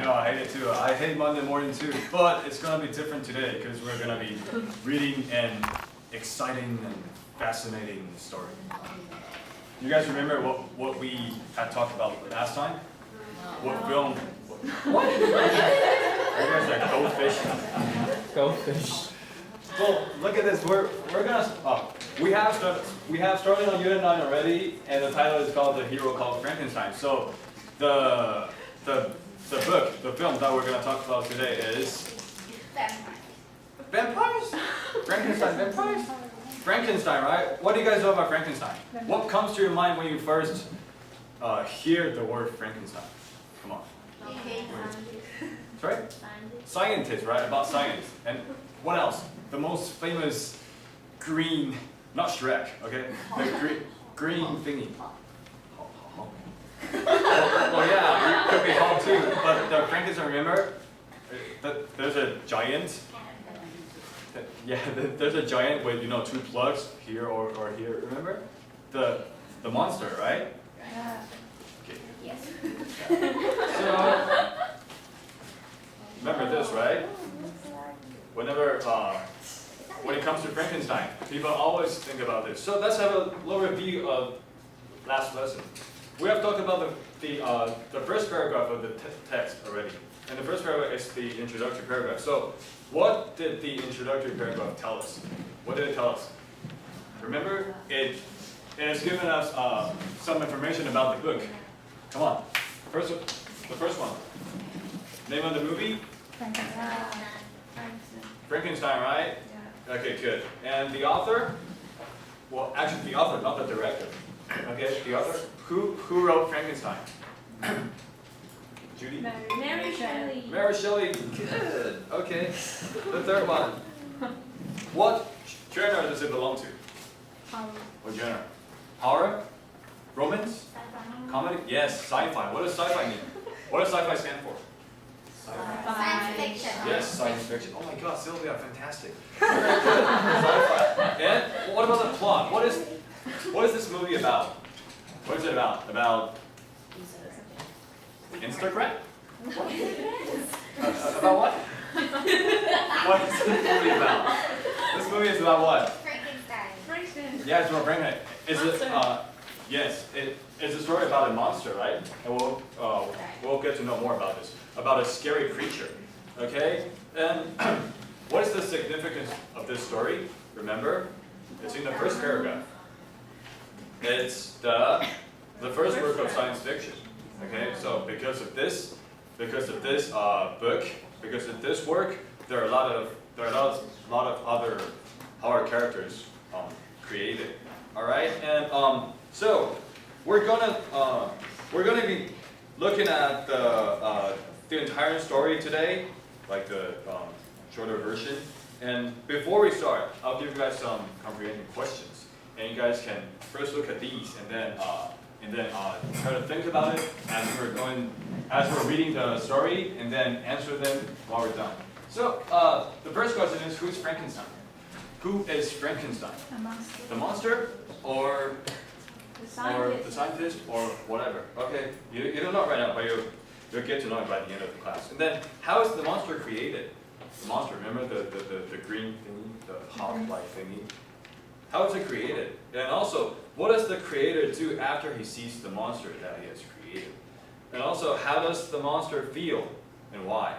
know, I hate it too. I hate Monday morning too, but it's gonna be different today because we're gonna be reading an exciting and fascinating story. You guys remember what we had talked about last time? What film? What? Are you guys like goldfish? Goldfish. Well, look at this. We're gonna. We have started on Unit 9 already, and the title is called "The Hero Called Frankenstein." So, the book, the film that we're gonna talk about today is vampires. Frankenstein vampires. Frankenstein, right? What do you guys know about Frankenstein? What comes to your mind when you first hear the word Frankenstein? Come on. Sorry? Scientist, right? About science. And what else? The most famous green, not Shrek, okay? The green thingy. Well, yeah, it could be Hulk too. But the Frankenstein, remember? There's a giant. Yeah, there's a giant with, you know, two plugs here or here. Remember? The monster, right? Yeah. Okay. Yes. So remember this, right? Whenever when it comes to Frankenstein, people always think about this. So let's have a little review of last lesson. We have talked about the first paragraph of the text already, and the first paragraph is the introductory paragraph. So what did the introductory paragraph tell us? What did it tell us? Remember, it has given us some information about the book. Come on, the first one. Name of the movie? Frankenstein, right? Yeah. Okay, good. And the author? Well, actually, the author, not the director. Okay, the author. Who wrote Frankenstein? Judy? Mary Shelley. Mary Shelley. Good. Okay. The third one. What genre does it belong to? What genre? Horror? Romance? Comedy? Yes, sci-fi. What does sci-fi mean? What does sci-fi stand for? Science fiction. Yes, science fiction. Oh my God, Sylvia, fantastic. Very good. Sci-fi. And what about the plot? What is this movie about? What is it about? About Instagram? About what? What is this movie about? This movie is about what? Frankenstein. Yeah, it's about Frankenstein. Is it? Yes, it's a story about a monster, right? And we'll get to know more about this. About a scary creature. Okay? And what is the significance of this story? Remember, it's in the first paragraph. It's the first work of science fiction. Okay, so because of this book, because of this work, there are a lot of other horror characters created. All right, and so we're gonna be looking at the entire story today, like the shorter version. And before we start, I'll give you guys some comprehension questions, and you guys can first look at these, and then try to think about it as we're reading the story, and then answer them while we're done. So the first question is, who's Frankenstein? Who is Frankenstein? The monster. The monster, or The scientist. the scientist, or whatever. Okay, you don't know it right now, but you'll get to know it by the end of the class. And then, how is the monster created? The monster, remember the green thingy, the hawk-like thingy? How is it created? And also, what does the creator do after he sees the monster that he has created? And also, how does the monster feel, and why?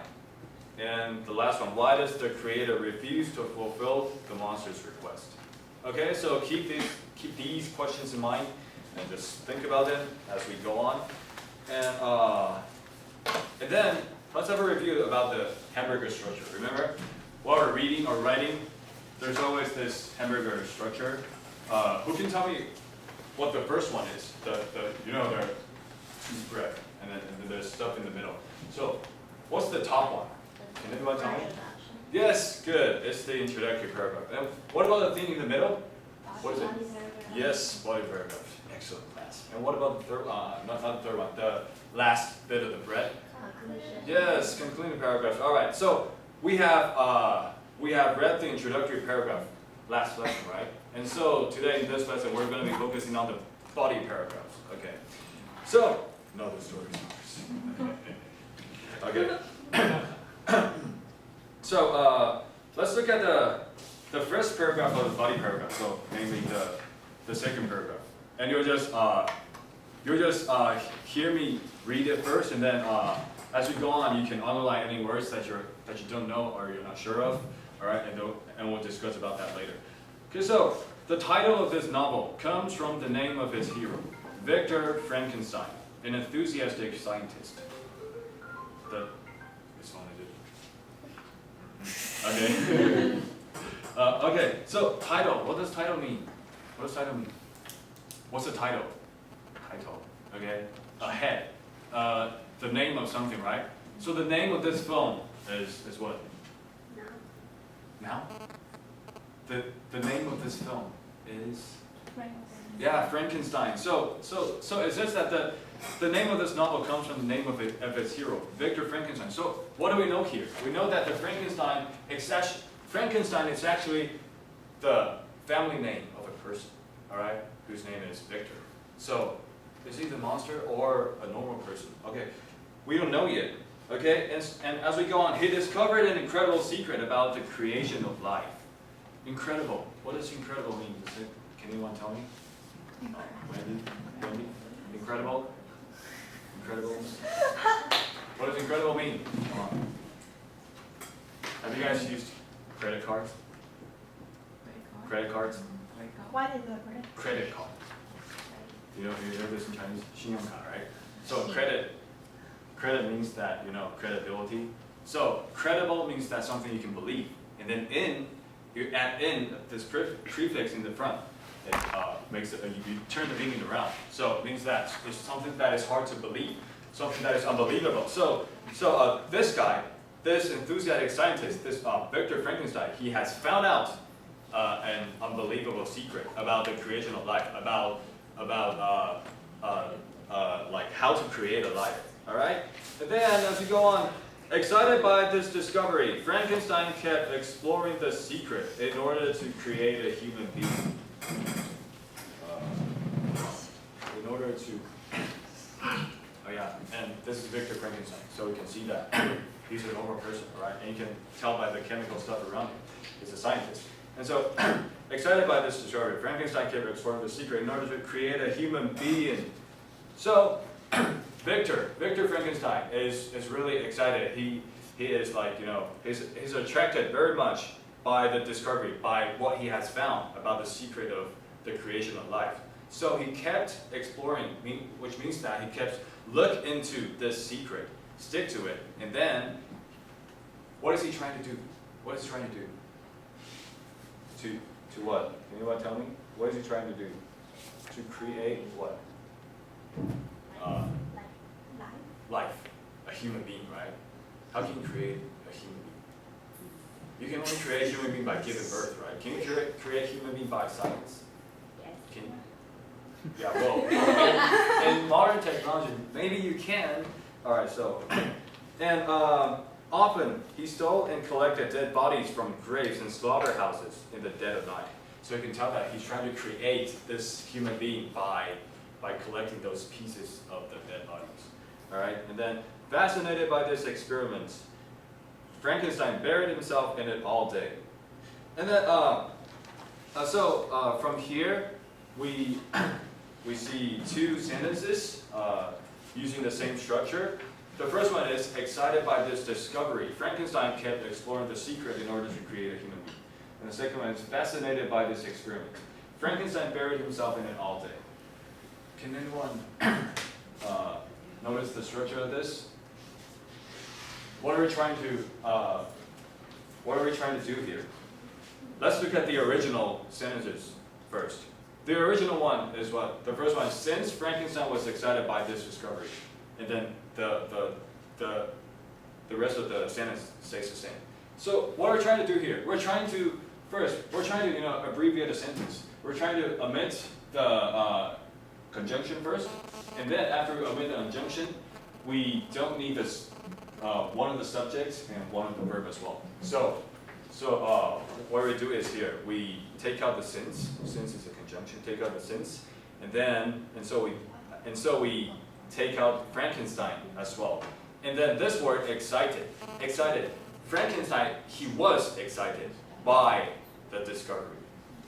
And the last one, why does the creator refuse to fulfill the monster's request? Okay, so keep these questions in mind, and just think about them as we go on. And then, let's have a review about the hamburger structure. Remember, while we're reading or writing, there's always this hamburger structure. Who can tell me what the first one is? You know, there are two bread, and then there's stuff in the middle. So, what's the top one? Can anyone tell me? Yes, good. It's the introductory paragraph. And what about the thing in the middle? What is it? Yes, body paragraph. Excellent class. And what about the third? Not the third one. The last bit of the bread. Yes, concluding paragraphs. All right. So we have read the introductory paragraph last lesson, right? And so today in this lesson we're going to be focusing on the body paragraphs. Okay. So, no, the story's ours. Okay. So let's look at the first paragraph of the body paragraph. So namely the second paragraph, and you'll just hear me read it first, and then as we go on, you can underline any words that you don't know or you're not sure of. All right, and we'll discuss about that later. Okay, so the title of this novel comes from the name of its hero, Victor Frankenstein, an enthusiastic scientist. This one I did. Okay. Okay, so title. What does title mean? What does title mean? What's the title? Title. Okay. A head. The name of something, right? So the name of this film is what? Now? The name of this film is? Yeah, Frankenstein. So it says that the name of this novel comes from the name of its hero, Victor Frankenstein. So what do we know here? We know that the Frankenstein is actually the family name of a person, all right, whose name is Victor. So is he the monster or a normal person? Okay, we don't know yet. Okay, and as we go on, he discovered an incredible secret about the creation of life. Incredible. What does incredible mean? Can anyone tell me? Wendy? Incredible? Incredible? What does incredible mean? Come on. Have you guys used credit cards? Credit cards? What is a credit? Credit card. You heard this in Chinese? 信用卡, right? So credit means that, credibility. So credible means that something you can believe. And then you add in this prefix in the front. It makes it, you turn the meaning around. So it means that it's something that is hard to believe, something that is unbelievable. So this guy, this enthusiastic scientist, this Victor Frankenstein, he has found out an unbelievable secret about the creation of life, about like how to create a life. All right. And then as we go on, excited by this discovery, Frankenstein kept exploring the secret in order to create a human being. In order to, oh yeah, and this is Victor Frankenstein, so we can see that he's a normal person, right? And you can tell by the chemical stuff around him. He's a scientist. And so, excited by this discovery, Frankenstein kept exploring the secret in order to create a human being. So, Victor Frankenstein is really excited. He is like, he's attracted very much by the discovery, by what he has found about the secret of the creation of life. So he kept exploring, which means that he kept look into this secret, stick to it, and then what is he trying to do? What is he trying to do? To what? Can anyone tell me? What is he trying to do? To create what? Life. A human being, right? How can you create a human being? You can only create a human being by giving birth, right? Can you create a human being by science? Yes. Can you? Yeah, well, in modern technology, maybe you can. All right, so, and often he stole and collected dead bodies from graves and slaughterhouses in the dead of night. So you can tell that he's trying to create this human being by collecting those pieces of the dead bodies. All right, and then fascinated by this experiment, Frankenstein buried himself in it all day. And then, from here, we see two sentences using the same structure. The first one is, excited by this discovery, Frankenstein kept exploring the secret in order to create a human being. And the second one is, fascinated by this experiment, Frankenstein buried himself in it all day. Can anyone notice the structure of this? What are we trying to do here? Let's look at the original sentences first. The original one is what? The first one is, since Frankenstein was excited by this discovery. And then the rest of the sentence stays the same. So what are we trying to do here? We're trying to abbreviate a sentence. We're trying to omit the conjunction first, and then after we omit the conjunction, we don't need this one of the subjects and one of the verb as well. So what we do is here we take out the since. Since is a conjunction. Take out the since, and so we take out Frankenstein as well. And then this word excited. Excited. Frankenstein, he was excited by the discovery.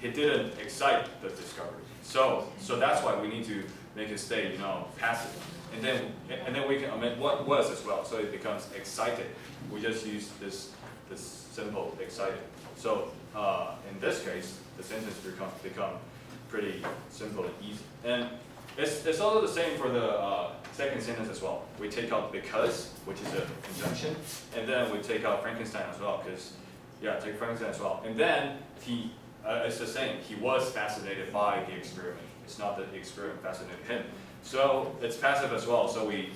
He didn't excite the discovery. So that's why we need to make it stay, passive. And then we can omit what was as well. So it becomes excited. We just use this simple excited. So in this case, the sentence become pretty simple and easy. And it's also the same for the second sentence as well. We take out because, which is a conjunction, and then we take out Frankenstein as well, because take Frankenstein as well. And then it's the same. He was fascinated by the experiment. It's not that the experiment fascinated him. So it's passive as well. So we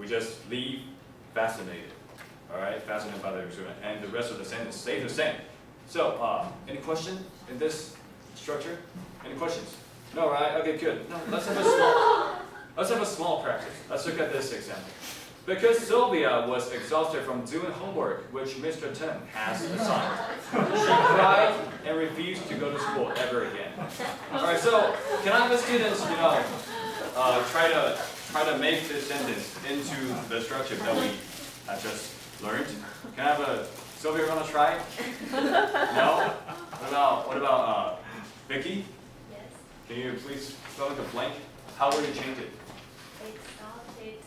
just leave fascinated. All right, fascinated by the experiment, and the rest of the sentence stays the same. So any question in this structure? Any questions? No, right? Okay, good. No, let's have a small practice. Let's look at this example. Because Sylvia was exhausted from doing homework, which Mr. Tim has assigned, she cried and refused to go to school ever again. All right, so can I have the students, try to make this sentence into the structure that we have just learned? Can I have Sylvia want to try? No? What about Vicky? Yes. Can you please fill in the blank? How will you change it? Exhausted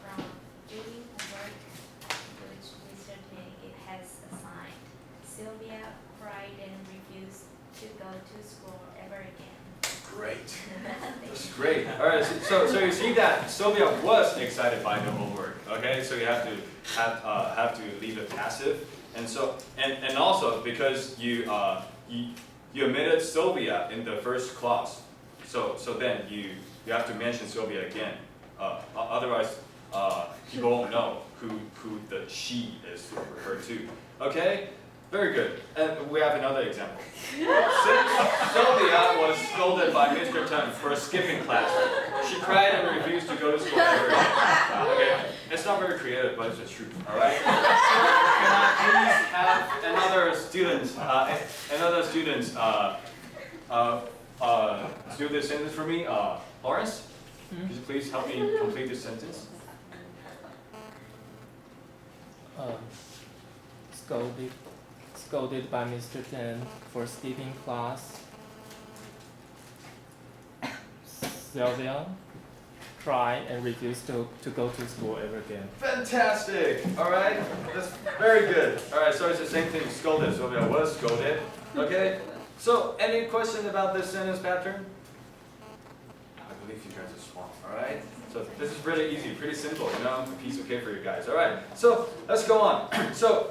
from doing work which Mr. Ting it has assigned. Sylvia cried and refused to go to school ever again. Great. That's great. All right. So you see that Sylvia was excited by the homework. Okay. So you have to leave it passive, and so and also because you omitted Sylvia in the first clause, so then you have to mention Sylvia again. Otherwise, people won't know who the she is referred to. Okay. Very good. And we have another example. Sylvia was scolded by Mr. Tim for skipping class. She cried and refused to go to school ever again. Okay, it's not very creative, but it's the truth. All right. Can I please have another student do this sentence for me? Lawrence, could you please help me complete this sentence? Scolded by Mr. Tan for skipping class. Sylvia cried and refused to go to school ever again. Fantastic! All right, that's very good. All right, so it's the same thing. Scolded. Sylvia was scolded. Okay. So, any question about this sentence pattern? I believe you guys are smart. All right. So this is really easy, pretty simple. A piece of cake for you guys. All right. So let's go on. So.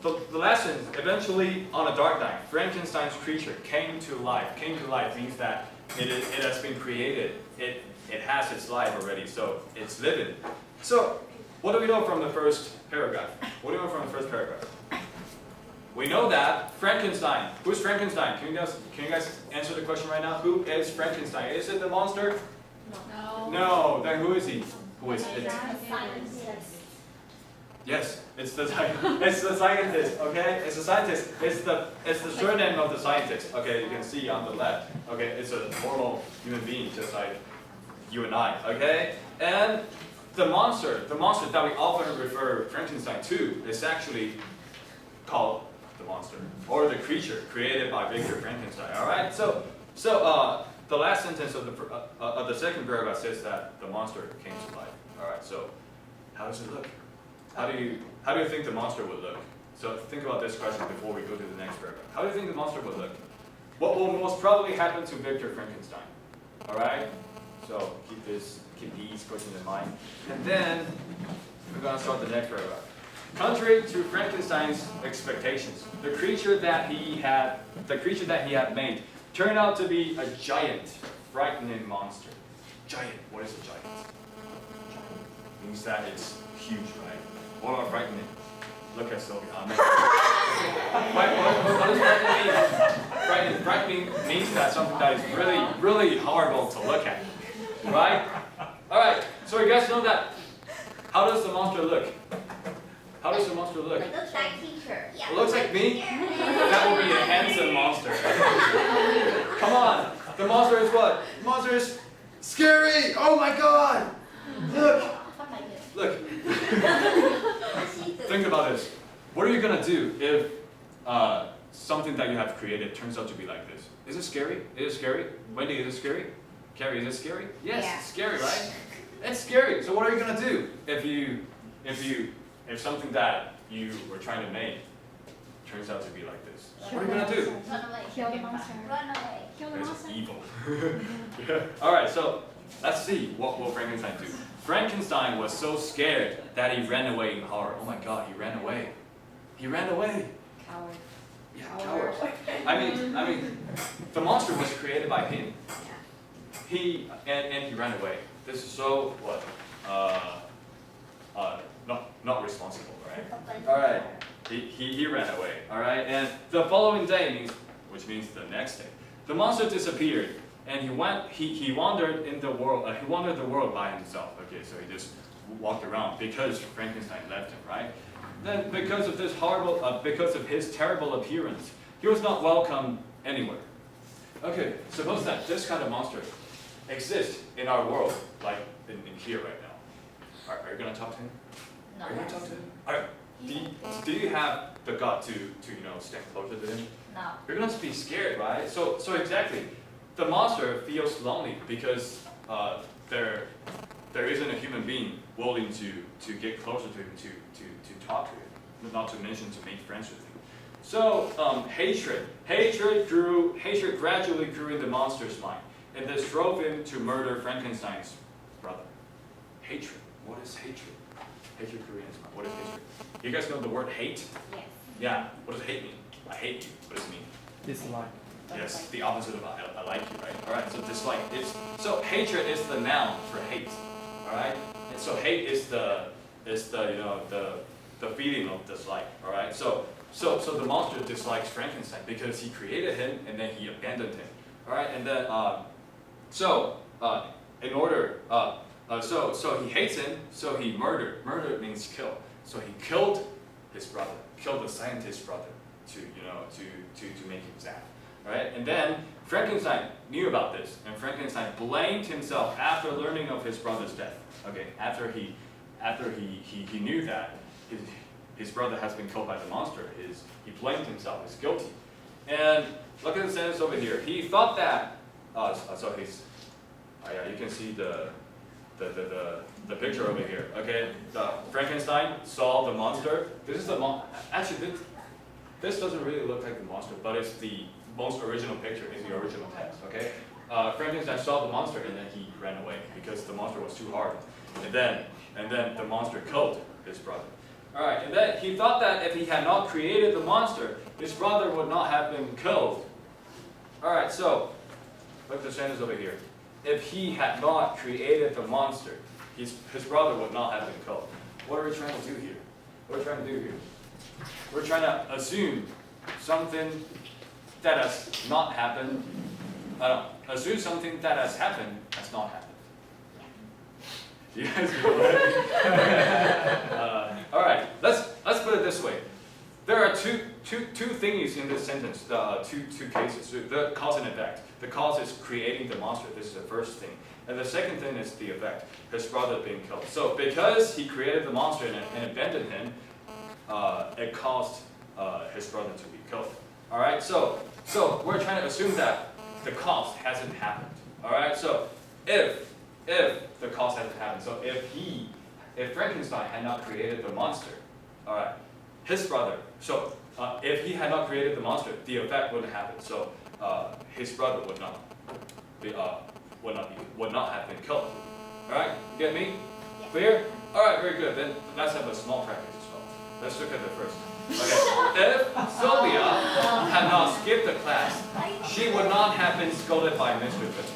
The lesson, eventually on a dark night, Frankenstein's creature came to life. Came to life means that it has been created. It has its life already, so it's living. So, what do we know from the first paragraph? What do we know from the first paragraph? We know that Frankenstein. Who's Frankenstein? Can you guys answer the question right now? Who is Frankenstein? Is it the monster? No. No. Then who is he? Who is it? Scientist. Yes, it's the scientist. Okay, it's the scientist. It's the surname of the scientist. Okay, you can see on the left. Okay, it's a normal human being, just like you and I. Okay, and the monster that we often refer Frankenstein to, is actually called the monster or the creature created by Victor Frankenstein. All right, so the last sentence of the second paragraph says that the monster came to life. All right, so how does it look? How do you think the monster would look? So think about this question before we go to the next paragraph. How do you think the monster would look? What will most probably happen to Victor Frankenstein? All right. So keep these questions in mind, and then we're gonna start the next paragraph. Contrary to Frankenstein's expectations, the creature that he had made turned out to be a giant, frightening monster. Giant. What is a giant? Giant means that it's huge, right? What about frightening? Look at Sylvia. What does frightening mean? Frightening means that something that is really, really horrible to look at, right? All right. So you guys know that. How does the monster look? How does the monster look? It looks like teacher. Yeah. It looks like me? That would be a handsome monster. Come on. The monster is what? The monster is scary. Oh my God. Look. Think about this. What are you gonna do if something that you have created turns out to be like this? Is it scary? Is it scary? Wendy, is it scary? Carrie, is it scary? Yes, Yeah. it's scary, right? It's scary. So what are you gonna do if something that you were trying to make turns out to be like this? What are you gonna do? Run away. Kill the monster. Run away. Kill the It's monster. evil. Yeah. All right, so let's see what will Frankenstein do. Frankenstein was so scared that he ran away in horror. Oh my God, he ran away. He ran away. Coward. Yeah, coward. I mean, the monster was created by him. He and he ran away. This is so what? Not responsible, right? All right. He ran away. All right. And the following day means, which means the next day, the monster disappeared, and he wandered in the world. He wandered the world by himself. Okay, so he just walked around because Frankenstein left him, right? Then because of this horrible, because of his terrible appearance, he was not welcome anywhere. Okay, suppose that this kind of monster exists in our world, like in here right now. Are you gonna talk to him? No. Are you gonna talk to him? Do you have the gut to stand closer to him? No. You're gonna be scared, right? So exactly, the monster feels lonely because there isn't a human being willing to get closer to him to talk to him, not to mention to make friends with him. So hatred gradually grew in the monster's mind, and this drove him to murder Frankenstein's brother. Hatred. What is hatred? Hatred grew in his mind. What is hatred? You guys know the word hate? Yes. Yeah. What does hate mean? I hate you. What does it mean? Dislike. Yes, the opposite of I like you, right? All right. So dislike is hatred is the noun for hate. All right. And so hate is the feeling of dislike. All right. So the monster dislikes Frankenstein because he created him and then he abandoned him. All right. And then so he hates him. So he murdered. Murder means kill. So he killed his brother, killed the scientist's brother to make him sad. Right? And then Frankenstein knew about this, and Frankenstein blamed himself after learning of his brother's death. Okay, after he knew that his brother has been killed by the monster, he blamed himself as guilty. And look at the sentence over here. He thought that you can see the picture over here. Okay, Frankenstein saw the monster. This is the actually this doesn't really look like the monster, but it's the most original picture in the original text, okay? Frankenstein saw the monster and then he ran away because the monster was too hard. And then the monster killed his brother. All right, and then he thought that if he had not created the monster, his brother would not have been killed. All right, so look at the sentence over here. If he had not created the monster, his brother would not have been killed. What are we trying to do here? What are we trying to do here? We're trying to assume something that has not happened. Assume something that has happened has not happened. You guys know what? All right, let's put it this way. There are two thingies in this sentence. Two cases. The cause and effect. The cause is creating the monster. This is the first thing, and the second thing is the effect. His brother being killed. So because he created the monster and abandoned him, it caused his brother to be killed. All right, so we're trying to assume that the cause hasn't happened. All right, so if the cause hasn't happened, so if Frankenstein had not created the monster, all right, his brother. So if he had not created the monster, the effect wouldn't happen. So his brother would not have been killed. All right, you get me? Yes. Clear? All right, very good. Then let's have a small practice as well. Let's look at the first. Okay, if Sylvia had not skipped the class, she would not have been scolded by Mr. Fitz.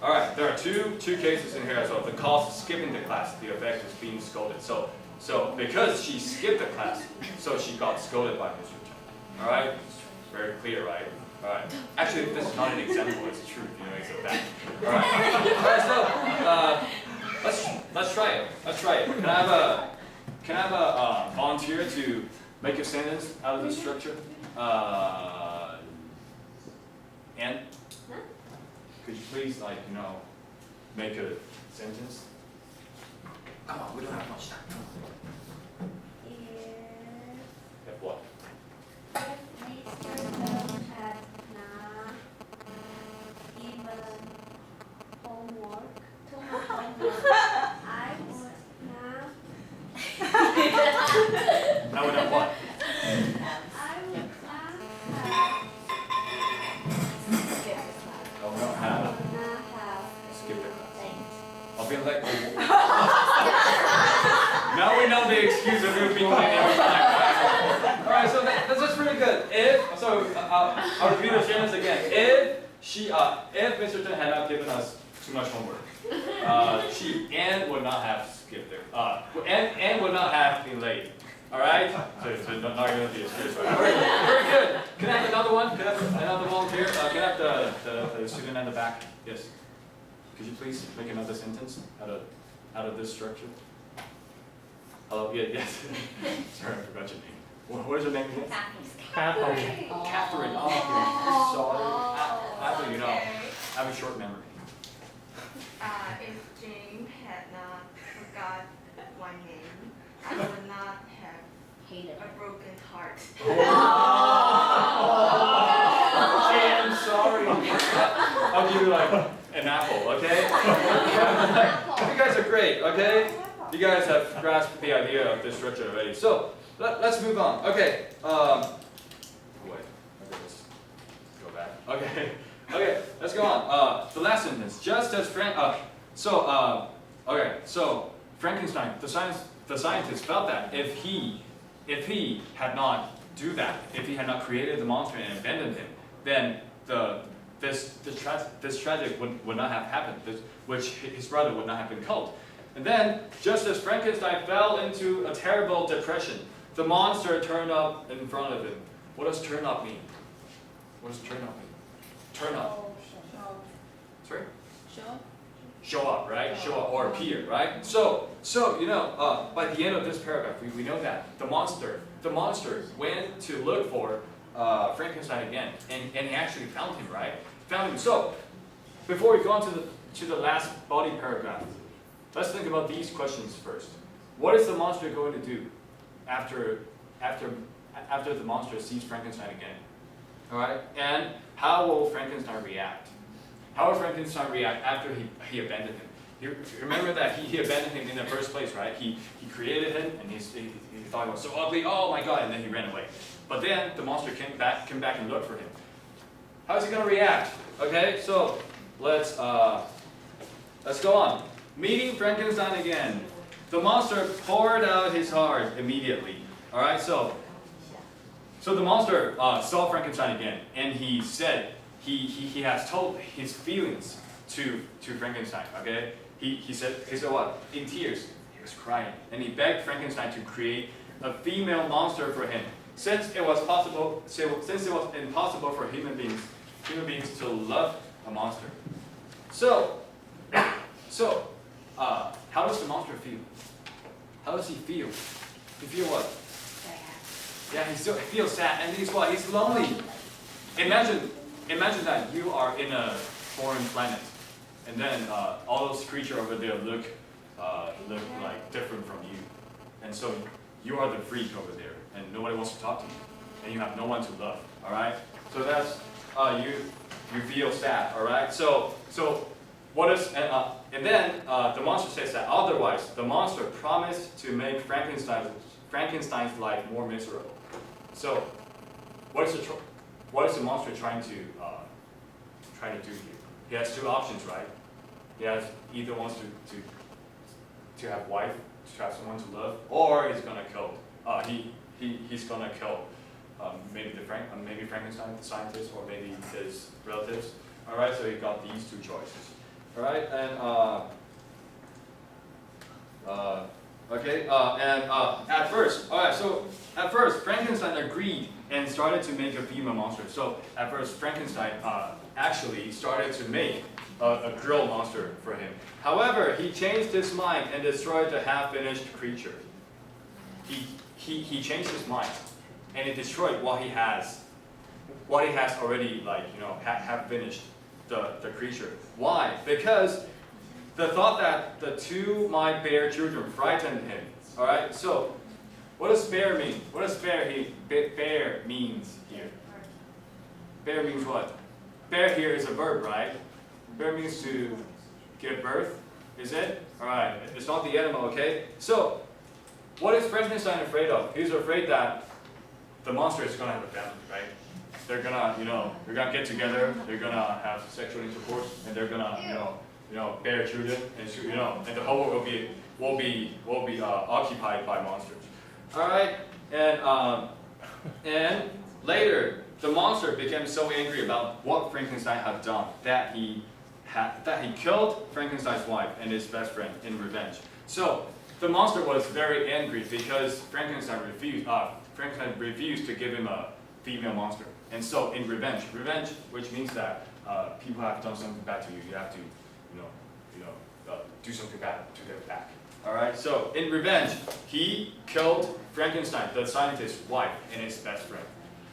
All right, there are two cases in here as well. The cause is skipping the class. The effect is being scolded. So because she skipped the class, so she got scolded by Mr. Chen. All right, very clear, right? All right. Actually, this is not an example. It's true. It's a fact. All right. All right. So let's try it. Let's try it. Can I have a volunteer to make a sentence out of this structure? Anne? Could you please, make a sentence? Come on, we don't have much time. I would have what? I would not have skipped the class. I would not I have would not have skipped the class. thanked. I'll be like, now we know the excuse of you being late every time. Alright, so that's just pretty good. I'll repeat the sentence again. If Mr. Chen had not given us too much homework, Anne would not have skipped it. Anne would not have been late. Alright? So not going to be excuse, right? Very good. Can I have another one? Can I have another volunteer? Can I have the student in the back? Yes. Could you please make another sentence out of this structure? Hello, yes. Sorry, I forgot your name. What is your name again? Catherine. Catherine. Oh, okay. Sorry. How do you know? I have a short memory. If Jane had not forgot one name, I would not have Hated a broken heart. Hey, I'm sorry. I'll give you like an apple, okay? You guys are great, okay? You guys have grasped the idea of this structure already. So let's move on. Okay. Wait. Okay, let's go back. Okay. Okay. Let's go on. The last sentence. Just as So Frankenstein, the scientist felt that if he had not do that, if he had not created the monster and abandoned him, then this tragic would not have happened, which his brother would not have been killed. And then, just as Frankenstein fell into a terrible depression, the monster turned up in front of him. What does turn up mean? What does turn up mean? Turn up. Sorry? Show up, right? Show up or appear, right? So by the end of this paragraph, we know that the monster went to look for Frankenstein again, and he actually found him, right? Found him. So before we go on to the last body paragraph, let's think about these questions first. What is the monster going to do after the monster sees Frankenstein again? All right, and how will Frankenstein react? How will Frankenstein react after he abandoned him? You remember that he abandoned him in the first place, right? He created him, and he thought he was so ugly. Oh my God! And then he ran away. But then the monster came back and looked for him. How is he going to react? Okay, so let's go on. Meeting Frankenstein again. The monster poured out his heart immediately. All right, so the monster saw Frankenstein again, and he said he has told his feelings to Frankenstein. Okay, he said what? In tears, he was crying, and he begged Frankenstein to create a female monster for him, since it was impossible for human beings to love a monster. So how does the monster feel? How does he feel? He feel what? Yeah, he still feels sad, and he's what? He's lonely. Imagine that you are in a foreign planet, and then all those creatures over there look like different from you, and so you are the freak over there, and nobody wants to talk to you, and you have no one to love. All right. So that's you feel sad. All right. So what is and then the monster says that otherwise the monster promised to make Frankenstein's life more miserable. So what is the monster trying to do here? He has two options, right? He has either wants to have wife, to have someone to love, or he's gonna kill. He's gonna kill maybe Frankenstein, the scientist, or maybe his relatives. All right, so he got these two choices. All right, and at first Frankenstein agreed and started to make a female monster. So at first Frankenstein actually started to make a girl monster for him. However, he changed his mind and destroyed the half-finished creature. He changed his mind and he destroyed what he has already, half finished the creature. Why? Because the thought that the two might bear children frightened him. All right. So, what does bear mean? What does bear means here? Bear means what? Bear here is a verb, right? Bear means to give birth. Is it? All right. It's not the animal. Okay. So, what is Frankenstein afraid of? He's afraid that the monster is gonna have a family, right? They're gonna, they're gonna get together. They're gonna have sexual intercourse, and they're gonna, bear children, and and the whole world will be occupied by monsters. All right, and later the monster became so angry about what Frankenstein had done that he killed Frankenstein's wife and his best friend in revenge. So the monster was very angry because Frankenstein refused to give him a female monster. And so in revenge, which means that people have done something bad to you, you have to, do something bad to get it back. All right. So in revenge, he killed Frankenstein, the scientist's wife, and his best friend.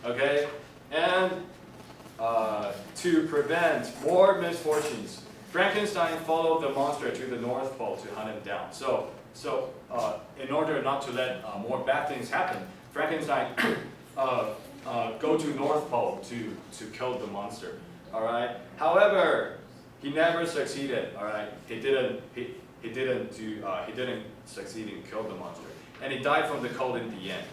Okay, and to prevent more misfortunes, Frankenstein followed the monster to the North Pole to hunt him down. So in order not to let more bad things happen, Frankenstein go to North Pole to kill the monster. All right. However, he never succeeded. All right. He didn't succeed in kill the monster, and he died from the cold in the end.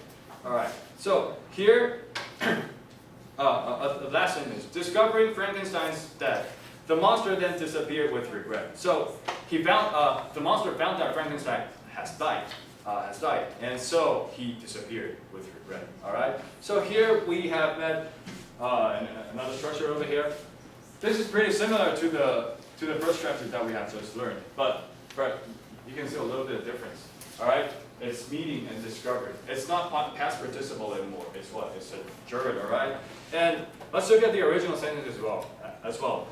All right. So here, the last sentence: discovering Frankenstein's death, the monster then disappeared with regret. So the monster found that Frankenstein has died, and so he disappeared with regret. All right. So here we have met another structure over here. This is pretty similar to the first structure that we have just learned, but you can see a little bit of difference. All right. It's meeting and discovery. It's not past participle anymore. It's what? It's a gerund. All right. And let's look at the original sentence as well.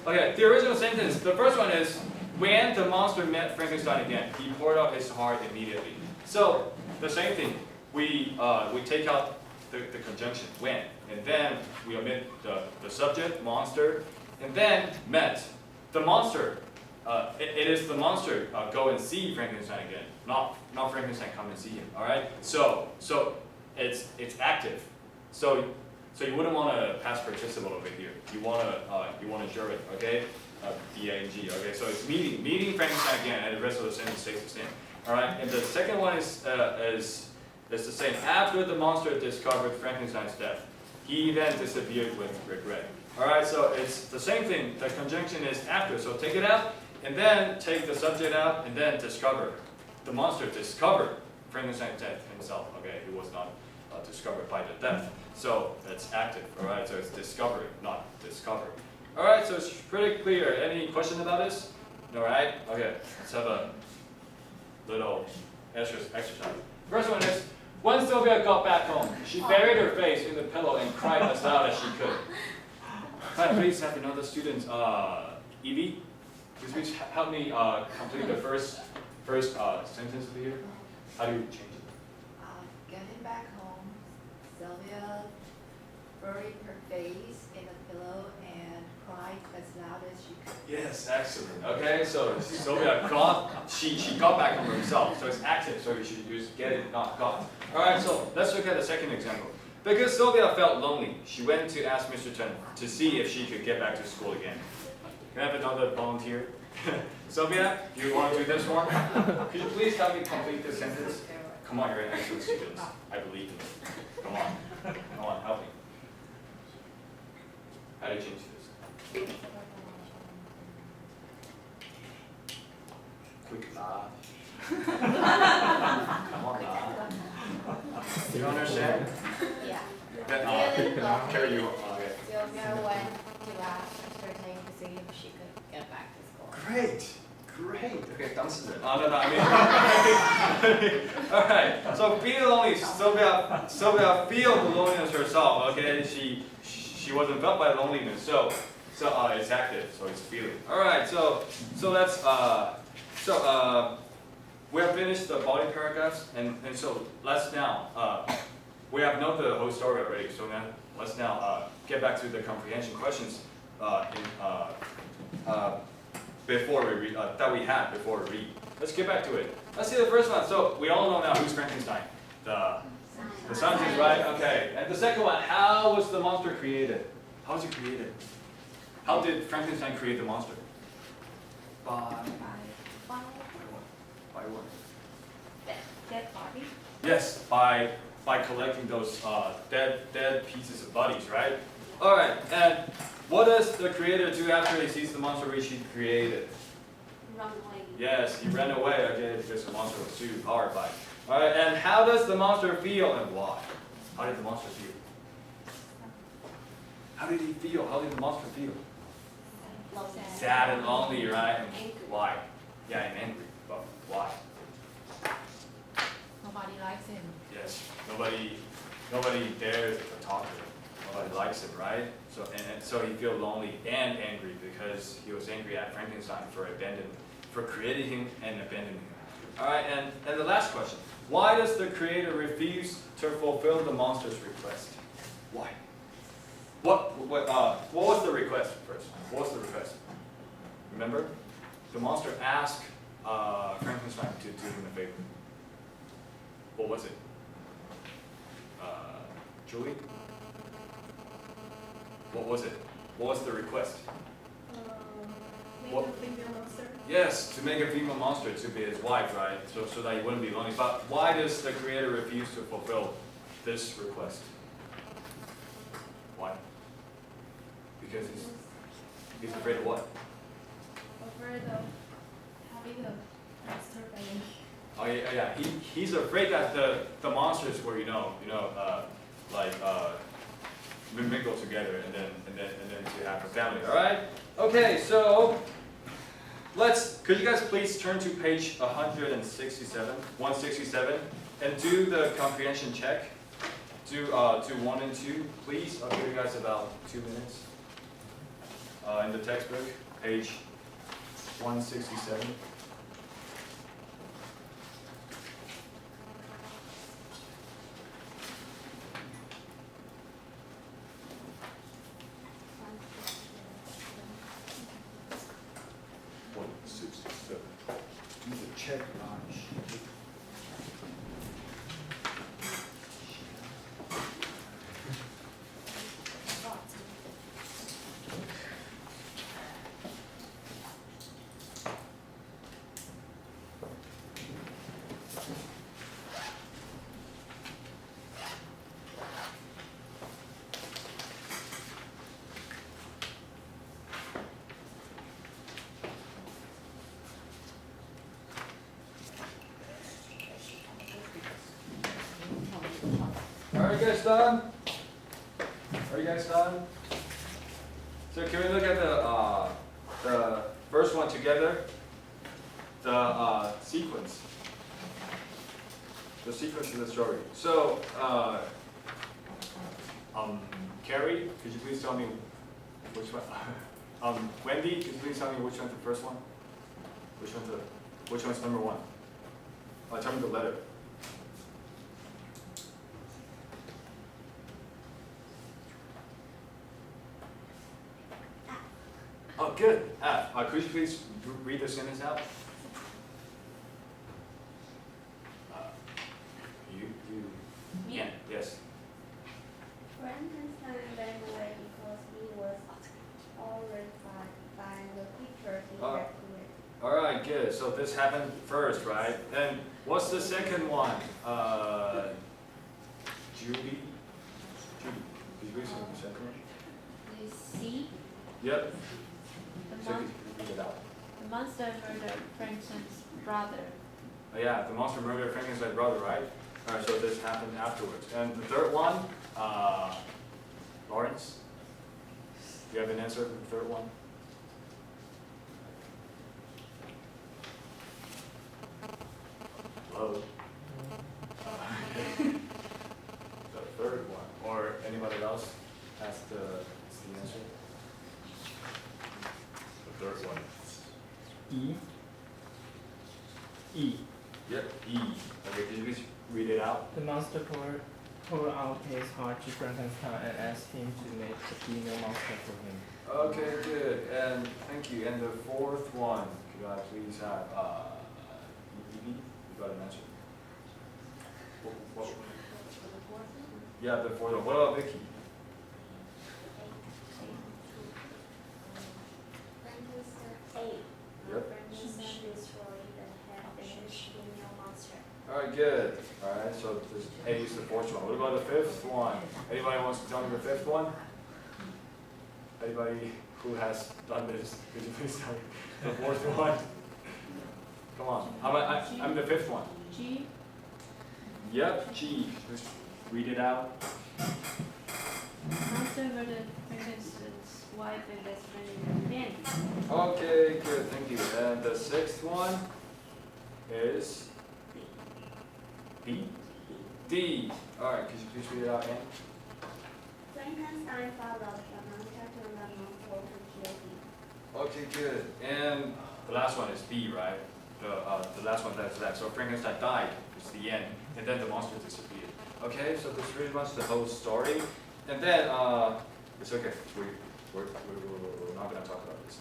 Okay. The original sentence. The first one is, when the monster met Frankenstein again, he poured out his heart immediately. So the same thing. We take out the conjunction when, and then we omit the subject monster, and then met. The monster. It is the monster go and see Frankenstein again, not Frankenstein come and see him. All right. So it's active. So you wouldn't want a past participle over here. You want a gerund. Okay. DING. Okay. So it's meeting Frankenstein again, and the rest of the sentence stays the same. All right. And the second one is the same. After the monster discovered Frankenstein's death, he then disappeared with regret. All right. So it's the same thing. The conjunction is after. So take it out. And then take the subject out, and then discover. The monster discovered Frankenstein's death himself. Okay, he was not discovered by the death. So that's active. All right, so it's discovery, not discovered. All right, so it's pretty clear. Any question about this? All right. Okay, let's have a little exercise. First one is, when Sylvia got back home, she buried her face in the pillow and cried as loud as she could. All right, please have another student, Evie. Please help me complete the first sentence of here. How do you change it? Getting back home, Sylvia buried her face in a pillow and cried as loud as she could. Yes, excellent. Okay, so Sylvia she got back home herself, so it's active, so you should use get it, not got. Alright, so let's look at the second example. Because Sylvia felt lonely, she went to ask Mr. Chen to see if she could get back to school again. Can I have another volunteer? Sylvia, you want to do this one? Could you please help me complete this sentence? Come on, you're an excellent student. I believe in you. Come on, help me. How do you change this? Quick laugh. Come on, laugh. You understand? Yeah. Then carry you. Okay. Sylvia went to ask Mr. Tang to see if she could get back to school. Great. Okay, 当事人. Oh, no, I mean. All right. So feel lonely. Sylvia feel the loneliness herself. Okay, she wasn't felt by loneliness. So it's active. So it's feeling. All right. So let's we have finished the body paragraphs, and so let's now we have known the whole story already. So now let's get back to the comprehension questions before we read that we had before we read. Let's get back to it. Let's see the first one. So we all know now who's Frankenstein, the scientist, right? Okay. And the second one, how was the monster created? How was it created? How did Frankenstein create the monster? By what? dead body? Yes, by collecting those dead pieces of bodies, right? All right, and what does the creator do after he sees the monster which he created? Run away. Yes, he ran away again because the monster was too horrified. All right, and how does the monster feel and why? How did the monster feel? How did he feel? How did the monster feel? Sad and lonely, right? And Angry. why? Yeah, and angry. But why? Nobody likes him. Yes, nobody dares to talk to him. Nobody likes him, right? So he feels lonely and angry because he was angry at Frankenstein for creating him and abandoning him. All right, and the last question: why does the creator refuse to fulfill the monster's request? Why? What was the request first? What was the request? Remember, the monster asked Frankenstein to do him a favor. What was it? Julie? What was it? What was the request? Make What? a female monster. Yes, to make a female monster to be his wife, right? So that he wouldn't be lonely. But why does the creator refuse to fulfill this request? Why? Because he's afraid of what? Afraid of having a monster baby. Oh yeah. He's afraid that the monsters will mingle together and then to have a family. All right. Okay. So could you guys please turn to page 167, and do the comprehension check. Do 1 and 2, please. I'll give you guys about 2 minutes. In the textbook, page 167. Check on sheet. Are you guys done? Are you guys done? So can we look at the first one together? The sequence. The sequence of the story. So, Carrie, could you please tell me which one? Wendy, could you please tell me which one's the first one? Which one's number 1? Tell me the letter. Oh, good. F. Could you please read the sentence out? You. Me? Yeah. Yes. Frankenstein ran away because he was horrified by the picture he Oh. had created. All right. Good. So this happened first, right? And what's the second one? Julie. Could you please read the second one? The sea, Yep. the, So could you read it out? the monster murdered Frankenstein's brother. Oh, yeah. The monster murdered Frankenstein's brother, right? All right. So this happened afterwards. And the third one, Lawrence. Do you have an answer for the third one? Hello. The third one, or anybody else has the answer? The third one. E. Yep. E. Okay, could you please read it out? The monster poured out his heart to Frankenstein and asked him to make a female monster for him. Okay, good. And thank you. And the fourth one, could I please have Evie? You got an answer? What? Yeah, the fourth one. What about Vicky? Frankenstein Yep. Frankenstein destroyed the head-finished female monster. All right, good. Alright, so this A is the fourth one. What about the fifth one? Anybody wants to tell me the fifth one? Anybody who has done this, could you please tell me the fourth one? Come on, I'm the fifth one. G. Yep, G. Let's read it out. Monster murdered Frankenstein's wife and best friend in revenge. Okay, good, thank you. And the sixth one is B. D. Alright, could you please read it out, Anne? Frankenstein followed the monster to the monster to kill him. Okay, good. And the last one is B, right? The last one that's left. So Frankenstein died. It's the end. And then the monster disappeared. Okay, so that's pretty much the whole story. And then, it's okay. We're not going to talk about this.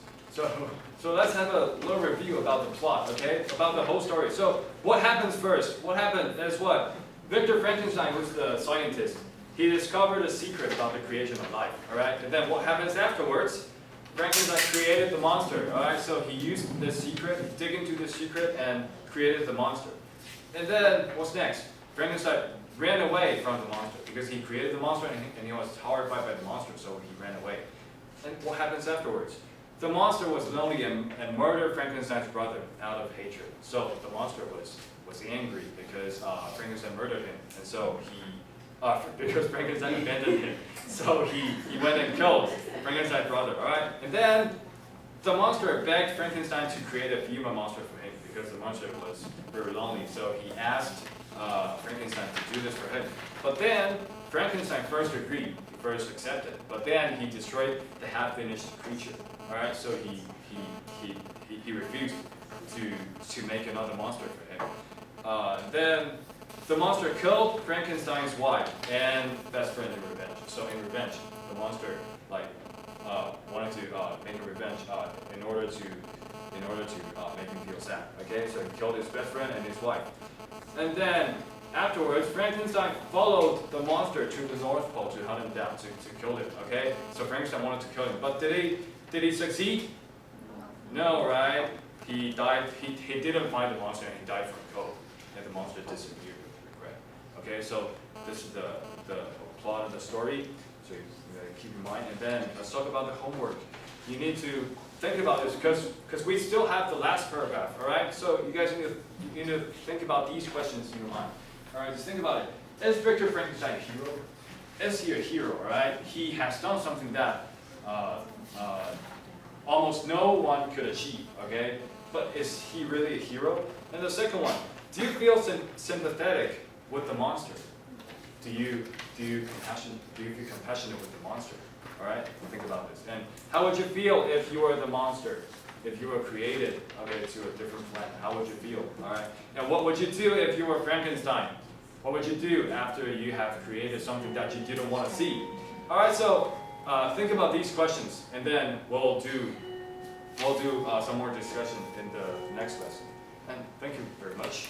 So let's have a little review about the plot, okay? About the whole story. So what happens first? What happened is what? Victor Frankenstein, who's the scientist, he discovered a secret about the creation of life, all right? And then what happens afterwards? Frankenstein created the monster, all right? So he used this secret, dig into the secret, and created the monster. And then what's next? Frankenstein ran away from the monster because he created the monster and he was horrified by the monster, so he ran away. And what happens afterwards? The monster was lonely and murdered Frankenstein's brother out of hatred. So the monster was angry because Frankenstein murdered him, and so because Frankenstein abandoned him, so he went and killed Frankenstein's brother. All right, and then the monster begged Frankenstein to create a female monster for him because the monster was very lonely. So he asked Frankenstein to do this for him. But then Frankenstein first agreed, he first accepted, but then he destroyed the half-finished creature. All right, so he refused to make another monster for him. Then the monster killed Frankenstein's wife and best friend in revenge. So in revenge, the monster wanted to make a revenge in order to make him feel sad. Okay, so he killed his best friend and his wife. And then afterwards, Frankenstein followed the monster to the North Pole to hunt him down, to kill him. Okay, so Frankenstein wanted to kill him, but did he succeed? No, right? He died. He didn't find the monster, and he died from cold, and the monster disappeared with regret. Okay, so this is the plot of the story. So you gotta keep in mind. And then let's talk about the homework. You need to think about this because we still have the last paragraph. All right. So you guys need to think about these questions in your mind. All right. Just think about it. Is Victor Frankenstein a hero? Is he a hero? All right. He has done something that almost no one could achieve. Okay. But is he really a hero? And the second one, do you feel sympathetic with the monster? Do you feel compassionate with the monster? All right, think about this. And how would you feel if you were the monster? If you were created, okay, to a different planet, how would you feel? All right. And what would you do if you were Frankenstein? What would you do after you have created something that you didn't want to see? All right. So think about these questions, and then we'll do some more discussion in the next lesson. And thank you very much.